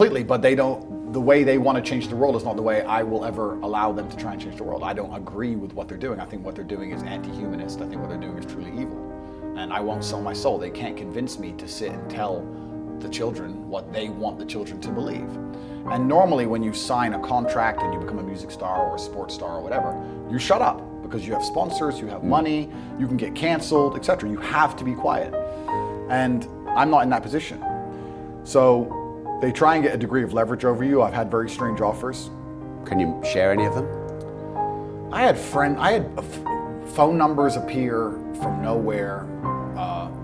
Completely, but they don't, the way they want to change the world is not the way I will ever allow them to try and change the world. I don't agree with what they're doing. I think what they're doing is anti-humanist. I think what they're doing is truly evil. And I won't sell my soul. They can't convince me to sit and tell the children what they want the children to believe. And normally when you sign a contract and you become a music star or a sports star or whatever, you shut up because you have sponsors, you have money, you can get canceled, etc. You have to be quiet. And I'm not in that position. So they try and get a degree of leverage over you. I've had very strange offers. Can you share any of them? I had phone numbers appear from nowhere,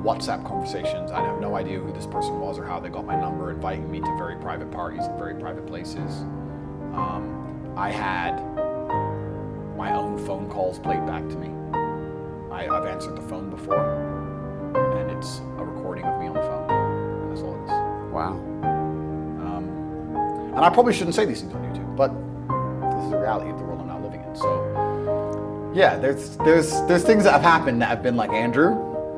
WhatsApp conversations. I have no idea who this person was or how they got my number, inviting me to very private parties in very private places. I had my own phone calls played back to me. I've answered the phone before, and it's a recording of me on the phone, and that's all it is. Wow. And I probably shouldn't say these things on YouTube, but this is the reality of the world I'm now living in. So, yeah, there's things that have happened that have been like, Andrew,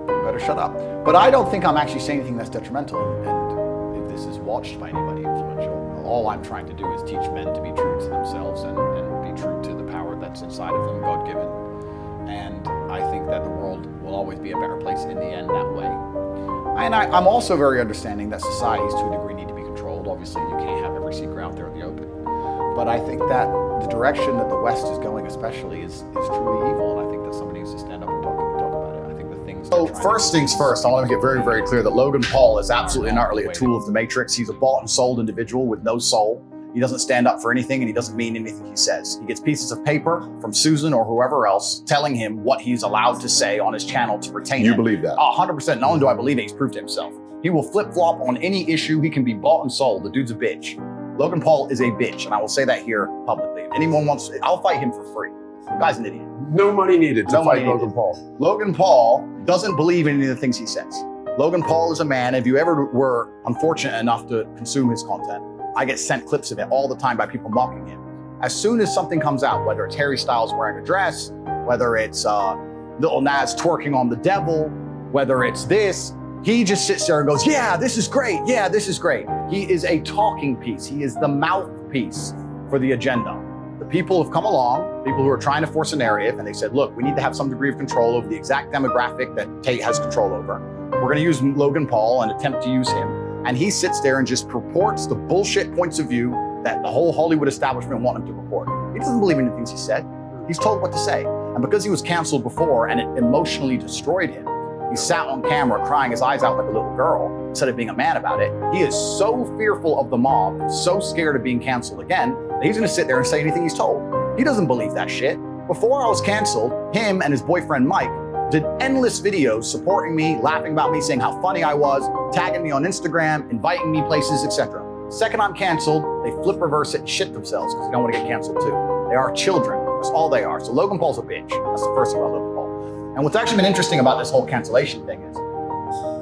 you better shut up. But I don't think I'm actually saying anything that's detrimental. And if this is watched by anybody influential, all I'm trying to do is teach men to be true to themselves and be true to the power that's inside of them, God-given. And I think that the world will always be a better place in the end that way. And I'm also very understanding that societies to a degree need to be controlled. Obviously, you can't have every secret out there in the open. But I think that the direction that the West is going especially is truly evil. And I think that somebody needs to stand up and talk about it. I think the things... So first things first, I want to get very, very clear that Logan Paul is absolutely and utterly a tool of the Matrix. He's a bought and sold individual with no soul. He doesn't stand up for anything and he doesn't mean anything he says. He gets pieces of paper from Susan or whoever else telling him what he's allowed to say on his channel to retain it. You believe that? 100%. Not only do I believe it, he's proved to himself. He will flip-flop on any issue. He can be bought and sold. The dude's a bitch. Logan Paul is a bitch, and I will say that here publicly. If anyone wants, I'll fight him for free. The guy's an idiot. No money needed to fight Logan Paul. Logan Paul doesn't believe in any of the things he says. Logan Paul is a man. If you ever were unfortunate enough to consume his content, I get sent clips of it all the time by people mocking him. As soon as something comes out, whether it's Harry Styles wearing a dress, whether it's Lil Nas twerking on the devil, whether it's this, he just sits there and goes, yeah, this is great. Yeah, this is great. He is a talking piece. He is the mouthpiece for the agenda. The people have come along, people who are trying to force a narrative, and they said, look, we need to have some degree of control over the exact demographic that Tate has control over. We're going to use Logan Paul and attempt to use him. And he sits there and just purports the bullshit points of view that the whole Hollywood establishment want him to report. He doesn't believe in the things he said. He's told what to say. And because he was canceled before and it emotionally destroyed him, he sat on camera crying his eyes out like a little girl instead of being a man about it. He is so fearful of the mob, so scared of being canceled again, that he's gonna sit there and say anything he's told. He doesn't believe that shit. Before I was canceled, him and his boyfriend Mike did endless videos supporting me, laughing about me, saying how funny I was, tagging me on Instagram, inviting me places, etc. Second I'm canceled, they flip reverse it and shit themselves because they don't want to get canceled too. They are children. That's all they are. So Logan Paul's a bitch. That's the first thing about Logan Paul. And what's actually been interesting about this whole cancellation thing is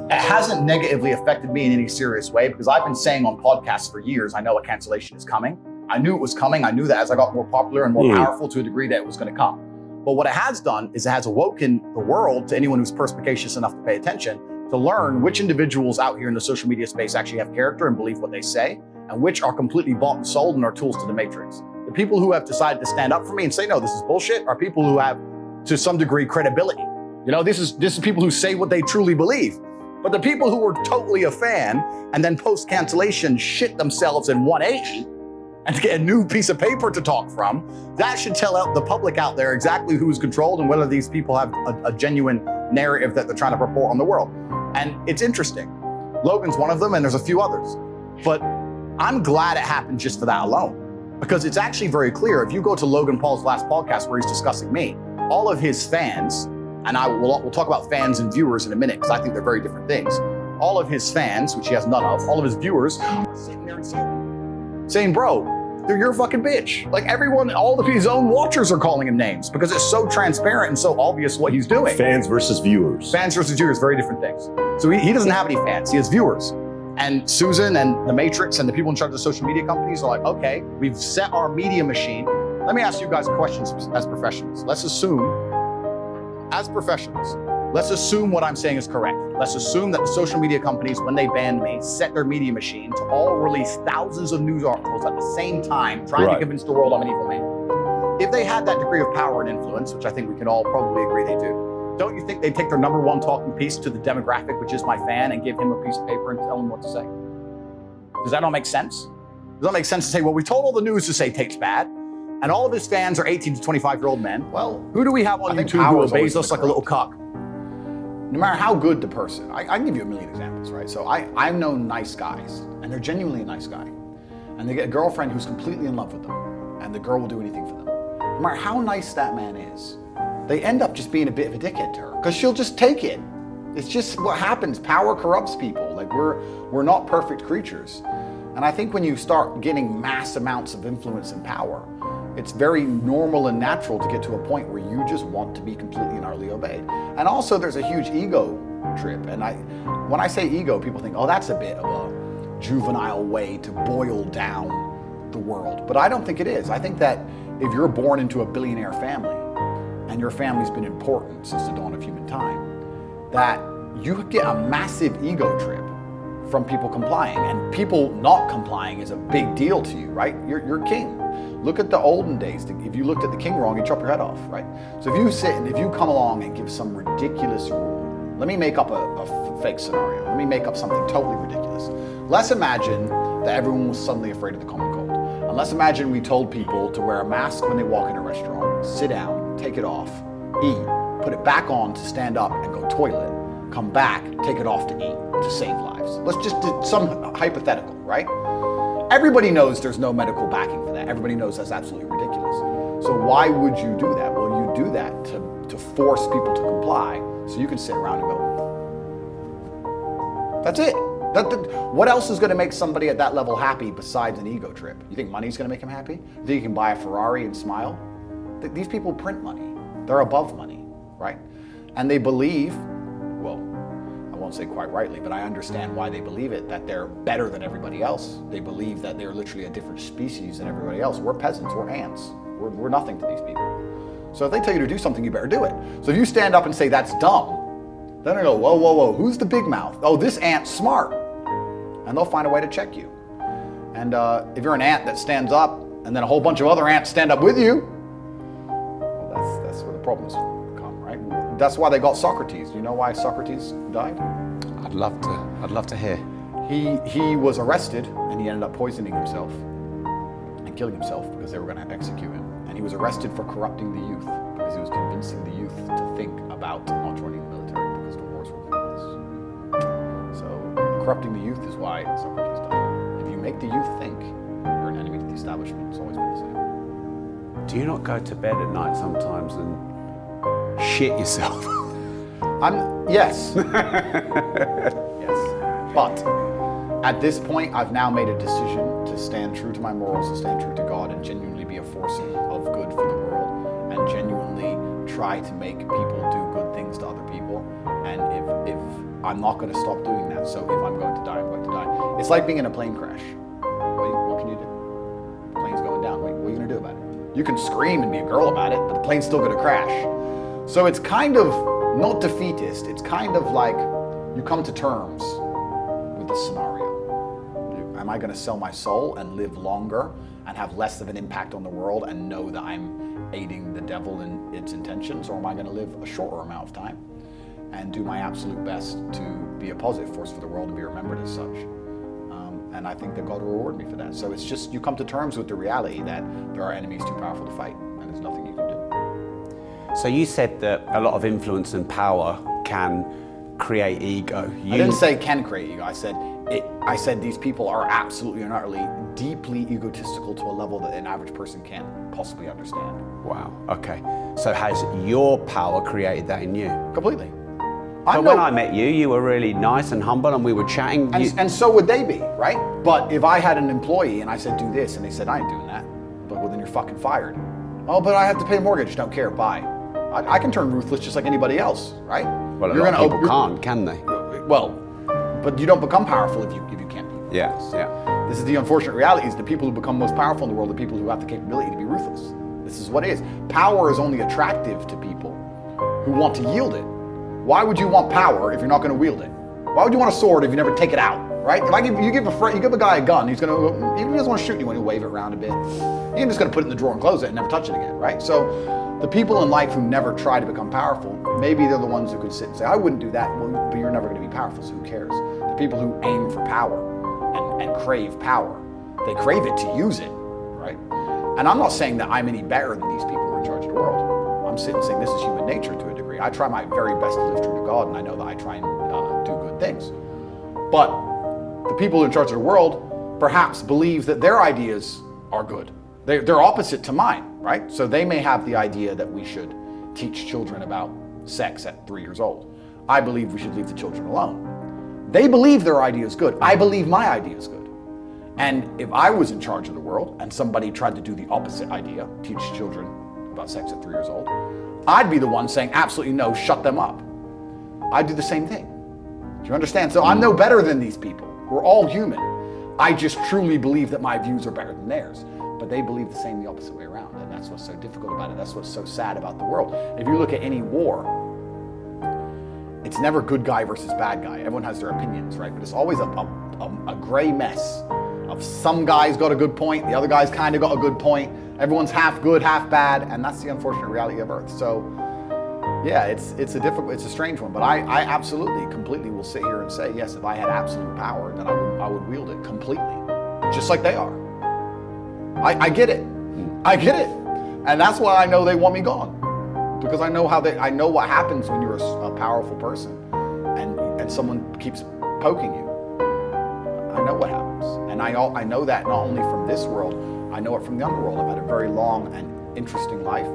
it hasn't negatively affected me in any serious way because I've been saying on podcasts for years, I know a cancellation is coming. I knew it was coming. I knew that as I got more popular and more powerful to a degree that it was going to come. But what it has done is it has awoken the world, to anyone who's perspicacious enough to pay attention, to learn which individuals out here in the social media space actually have character and believe what they say, and which are completely bought and sold and are tools to the Matrix. The people who have decided to stand up for me and say, no, this is bullshit, are people who have, to some degree, credibility. You know, this is people who say what they truly believe. But the people who were totally a fan and then post-cancellation shit themselves in 180 and to get a new piece of paper to talk from, that should tell out the public out there exactly who's controlled and whether these people have a genuine narrative that they're trying to report on the world. And it's interesting. Logan's one of them and there's a few others. But I'm glad it happened just for that alone. Because it's actually very clear, if you go to Logan Paul's last podcast where he's discussing me, all of his fans, and we'll talk about fans and viewers in a minute because I think they're very different things. All of his fans, which he has none of, all of his viewers are sitting there and saying, bro, you're a fucking bitch. Like everyone, all of his own watchers are calling him names because it's so transparent and so obvious what he's doing. Fans versus viewers. Fans versus viewers, very different things. So he doesn't have any fans, he has viewers. And Susan and the Matrix and the people in charge of social media companies are like, okay, we've set our media machine. Let me ask you guys questions as professionals. Let's assume, as professionals, Let's assume what I'm saying is correct. Let's assume that the social media companies, when they banned me, set their media machine to all release thousands of news articles at the same time, trying to convince the world I'm an evil man. If they had that degree of power and influence, which I think we can all probably agree they do, don't you think they'd take their number one talking piece to the demographic, which is my fan, and give him a piece of paper and tell him what to say? Does that not make sense? Does that make sense to say, well, we told all the news to say Tate's bad, and all of his fans are 18 to 25-year-old men? Well, who do we have on YouTube who obeys us like a little cock? No matter how good the person, I can give you a million examples, right? So I've known nice guys, and they're genuinely a nice guy, and they get a girlfriend who's completely in love with them, and the girl will do anything for them. No matter how nice that man is, they end up just being a bit of a dickhead to her, because she'll just take it. It's just what happens. Power corrupts people. Like we're not perfect creatures. And I think when you start getting mass amounts of influence and power, it's very normal and natural to get to a point where you just want to be completely and utterly obeyed. And also there's a huge ego trip. And when I say ego, people think, oh, that's a bit of a juvenile way to boil down the world. But I don't think it is. I think that if you're born into a billionaire family and your family's been important since the dawn of human time, that you get a massive ego trip from people complying, and people not complying is a big deal to you, right? You're king. Look at the olden days. If you looked at the king wrong, he'd chop your head off, right? So if you sit and if you come along and give some ridiculous rule, let me make up a fake scenario. Let me make up something totally ridiculous. Let's imagine that everyone was suddenly afraid of the common cold. And let's imagine we told people to wear a mask when they walk in a restaurant, sit down, take it off, eat, put it back on to stand up and go toilet, come back, take it off to eat, to save lives. Let's just do some hypothetical, right? Everybody knows there's no medical backing for that. Everybody knows that's absolutely ridiculous. So why would you do that? Well, you do that to force people to comply so you can sit around and go, that's it. What else is going to make somebody at that level happy besides an ego trip? You think money's going to make them happy? You think you can buy a Ferrari and smile? These people print money. They're above money, right? And they believe, well, I won't say quite rightly, but I understand why they believe it, that they're better than everybody else. They believe that they're literally a different species than everybody else. We're peasants, we're ants. We're nothing to these people. So if they tell you to do something, you better do it. So if you stand up and say, that's dumb, then they go, whoa, whoa, whoa, who's the big mouth? Oh, this ant's smart. And they'll find a way to check you. And if you're an ant that stands up, and then a whole bunch of other ants stand up with you, well, that's where the problems come, right? That's why they got Socrates. You know why Socrates died? I'd love to hear. He was arrested, and he ended up poisoning himself and killing himself because they were going to execute him. And he was arrested for corrupting the youth because he was convincing the youth to think about not joining the military because the wars were pointless. So corrupting the youth is why Socrates died. If you make the youth think, you're an enemy to the establishment. It's always been the same. Do you not go to bed at night sometimes and shit yourself? Yes. Yes. But at this point, I've now made a decision to stand true to my morals, to stand true to God, and genuinely be a force of good for the world, and genuinely try to make people do good things to other people. And if I'm not going to stop doing that, so if I'm going to die, I'm going to die. It's like being in a plane crash. What can you do? The plane's going down. What are you going to do about it? You can scream and be a girl about it, but the plane's still going to crash. So it's kind of not defeatist. It's kind of like you come to terms with the scenario. Am I going to sell my soul and live longer and have less of an impact on the world and know that I'm aiding the devil in its intentions? Or am I going to live a shorter amount of time and do my absolute best to be a positive force for the world and be remembered as such? And I think that God will reward me for that. So it's just, you come to terms with the reality that there are enemies too powerful to fight, and there's nothing you can do. So you said that a lot of influence and power can create ego. I didn't say can create ego. I said these people are absolutely and utterly deeply egotistical to a level that an average person can't possibly understand. Wow, okay. So has your power created that in you? Completely. But when I met you, you were really nice and humble, and we were chatting. And so would they be, right? But if I had an employee and I said, do this, and they said, I ain't doing that, but well, then you're fucking fired. Oh, but I have to pay a mortgage. Don't care. Bye. I can turn ruthless just like anybody else, right? Well, a lot of people can't, can they? Well, but you don't become powerful if you can't be. Yeah, yeah. This is the unfortunate reality, is the people who become most powerful in the world are the people who have the capability to be ruthless. This is what it is. Power is only attractive to people who want to yield it. Why would you want power if you're not going to wield it? Why would you want a sword if you never take it out, right? If you give a guy a gun, he's going to, even if he doesn't want to shoot you when you wave it around a bit, you're just going to put it in the drawer and close it and never touch it again, right? So the people in life who never try to become powerful, maybe they're the ones who could sit and say, I wouldn't do that, well, but you're never going to be powerful, so who cares? The people who aim for power and crave power, they crave it to use it, right? And I'm not saying that I'm any better than these people who are in charge of the world. I'm sitting saying this is human nature to a degree. I try my very best to live true to God, and I know that I try and do good things. But the people in charge of the world perhaps believe that their ideas are good. They're opposite to mine, right? So they may have the idea that we should teach children about sex at 3 years old. I believe we should leave the children alone. They believe their idea is good. I believe my idea is good. And if I was in charge of the world and somebody tried to do the opposite idea, teach children about sex at 3 years old, I'd be the one saying absolutely no, shut them up. I'd do the same thing. Do you understand? So I'm no better than these people. We're all human. I just truly believe that my views are better than theirs. But they believe the same the opposite way around. And that's what's so difficult about it. That's what's so sad about the world. If you look at any war, it's never good guy versus bad guy. Everyone has their opinions, right? But it's always a gray mess of some guy's got a good point, the other guy's kind of got a good point. Everyone's half good, half bad, and that's the unfortunate reality of Earth. So, yeah, it's a strange one. But I absolutely, completely will sit here and say, yes, if I had absolute power, then I would wield it completely, just like they are. I get it. I get it, and that's why I know they want me gone. Because I know what happens when you're a powerful person and someone keeps poking you. I know what happens. And I know that not only from this world, I know it from the underworld. I've had a very long and interesting life.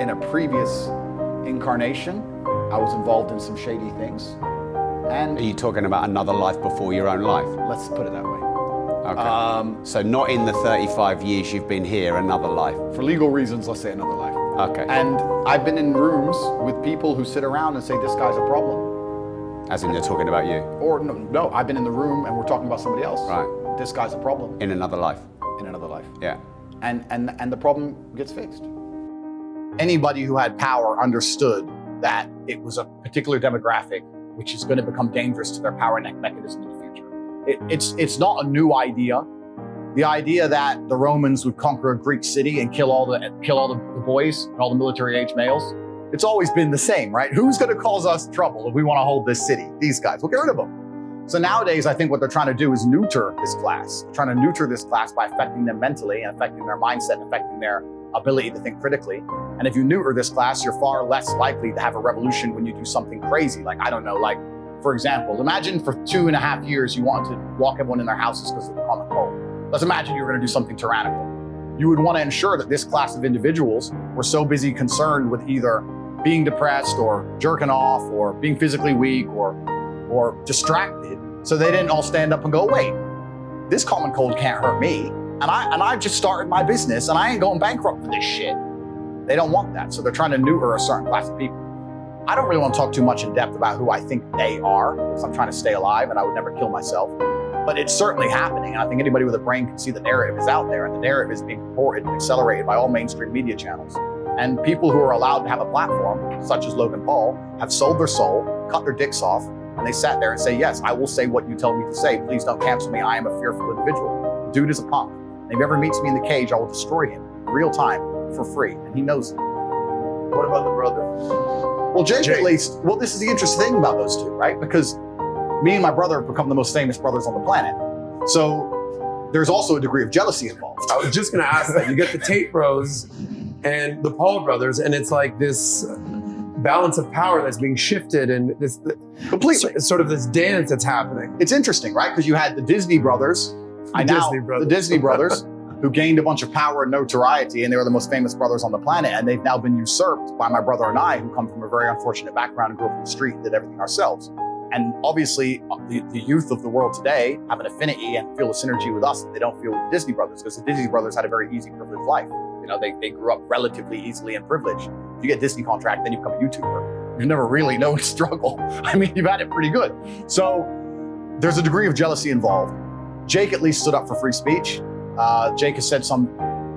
In a previous incarnation, I was involved in some shady things. And Are you talking about another life before your own life? let's put it that way. Okay. So not in the 35 years you've been here, another life. For legal reasons, let's say another life. Okay. And I've been in rooms with people who sit around and say, this guy's a problem. As in they're talking about you? Or no, I've been in the room and we're talking about somebody else. Right. This guy's a problem. In another life? In another life. Yeah. And the problem gets fixed. Anybody who had power understood that it was a particular demographic which is going to become dangerous to their power mechanism in the future. It's not a new idea. The idea that the Romans would conquer a Greek city and kill all the boys and all the military-age males, it's always been the same, right? Who's going to cause us trouble if we want to hold this city? These guys. We'll get rid of them. So nowadays, I think what they're trying to do is neuter this class. They're trying to neuter this class by affecting them mentally and affecting their mindset and affecting their ability to think critically. And if you neuter this class, you're far less likely to have a revolution when you do something crazy. Like, I don't know, like, for example, imagine for 2.5 years you wanted to lock everyone in their houses because of the common cold. Let's imagine you were going to do something tyrannical. You would want to ensure that this class of individuals were so busy concerned with either being depressed or jerking off or being physically weak or distracted, so they didn't all stand up and go, wait, this common cold can't hurt me. And I just started my business and I ain't going bankrupt for this shit. They don't want that. So they're trying to neuter a certain class of people. I don't really want to talk too much in depth about who I think they are, because I'm trying to stay alive and I would never kill myself. But it's certainly happening. And I think anybody with a brain can see the narrative is out there, and the narrative is being reported and accelerated by all mainstream media channels. And people who are allowed to have a platform, such as Logan Paul, have sold their soul, cut their dicks off, and they sat there and say, yes, I will say what you tell me to say. Please don't cancel me. I am a fearful individual. Dude is a punk. And if he ever meets me in the cage, I will destroy him in real time for free. And he knows it. What about the brother? Well, Jake at least, well, this is the interesting thing about those two, right? Because me and my brother have become the most famous brothers on the planet. So there's also a degree of jealousy involved. I was just going to ask that. You get the Tate bros and the Paul brothers, and it's like this balance of power that's being shifted, and this Completely. It's sort of this dance that's happening. It's interesting, right? Because you had the Disney brothers, the Disney brothers, who gained a bunch of power and notoriety, and they were the most famous brothers on the planet, and they've now been usurped by my brother and I, who come from a very unfortunate background and grew up in the street and did everything ourselves. And obviously, the youth of the world today have an affinity and feel a synergy with us that they don't feel with the Disney brothers, because the Disney brothers had a very easy, privileged life. You know, they grew up relatively easily and privileged. If you get a Disney contract, then you become a YouTuber. You never really know the struggle. I mean, you've had it pretty good. So there's a degree of jealousy involved. Jake at least stood up for free speech. Jake has said some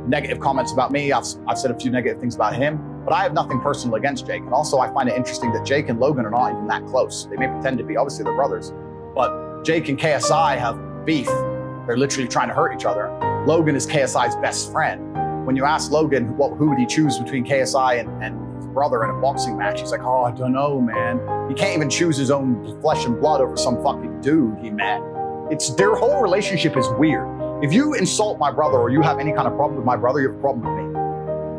negative comments about me. I've said a few negative things about him. But I have nothing personal against Jake. And also I find it interesting that Jake and Logan are not even that close. They may pretend to be, obviously they're brothers, but Jake and KSI have beef. They're literally trying to hurt each other. Logan is KSI's best friend. When you ask Logan who would he choose between KSI and his brother in a boxing match, he's like, oh, I don't know, man. He can't even choose his own flesh and blood over some fucking dude he met. Their whole relationship is weird. If you insult my brother or you have any kind of problem with my brother, you have a problem with me.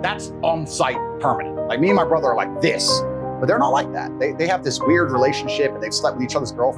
That's on site permanent. Like me and my brother are like this, but they're not like that. They have this weird relationship and they've slept with each other's girlfriends.